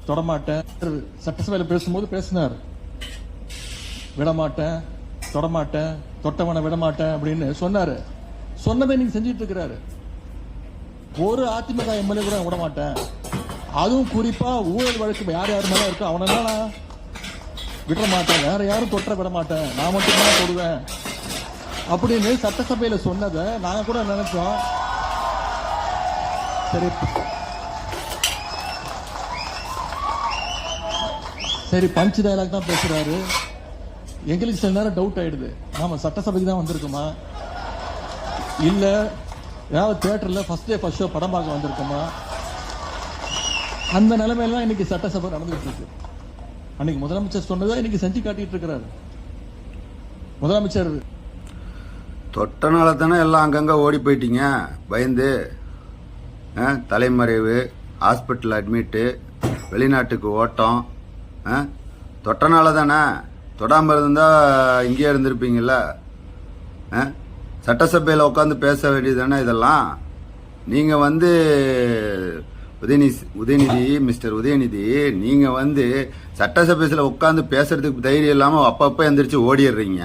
தொடமாட்டேன். சட்டசபையில பேசும்போது பேசினார், விடமாட்டேன், தொடமாட்டேன், தொட்டவனை விடமாட்டேன் அப்படின்னு சொன்னாரு. சொன்னதை நீங்க செஞ்சிட்டு இருக்கிறாரு. ஒரு அதிமுக எம்எல்ஏ கூட விட மாட்டேன், அதுவும் குறிப்பா ஊழல் வழக்கு யார் யார் மேல இருக்கோ அவனெல்லாம் விட மாட்டேன், வேற யாரும் தொட்ட விட மாட்டேன், நான் மட்டும் தான் தொடுவேன் அப்படின்னு சட்டசபையில சொன்னதை நாங்க கூட நினைச்சோம். சரி பஞ்ச் டயலாக் தான் பேசுறாரு. எங்களுக்கு சில நேரம் டவுட் ஆயிடுது, நாம சட்டசபைக்கு தான் வந்திருக்கோமா இல்ல ஏதாவது தியேட்டர்ல ஃபர்ஸ்ட் டே ஃபர்ஸ்ட் ஷோ படம் பார்க்க வந்திருக்கோமா? அந்த நிலைமையெல்லாம் இன்னைக்கு சட்டசபை நடந்துகிட்டு இருக்கு. அன்னைக்கு முதலமைச்சர் சொன்னதை இன்னைக்கு செஞ்சு காட்டிட்டு இருக்கிறாரு. முதலமைச்சர் தொட்டனால தானே எல்லாம் அங்கங்க ஓடி போயிட்டீங்க பயந்து. தலைமறைவு, ஹாஸ்பிட்டல் அட்மிட்டு, வெளிநாட்டுக்கு ஓட்டம். தொட்டனால தானே. தொடாமல் இருந்தா இங்கேயே இருந்திருப்பீங்கல்ல. சட்டசபையில் உட்காந்து பேச வேண்டியது தானே இதெல்லாம். நீங்கள் உதயநிதி மிஸ்டர் உதயநிதி, நீங்கள் சட்டசபையில் உட்காந்து பேசுறதுக்கு தைரியம் இல்லாமல் அப்பப்போ எந்திரிச்சு ஓடிடுறீங்க.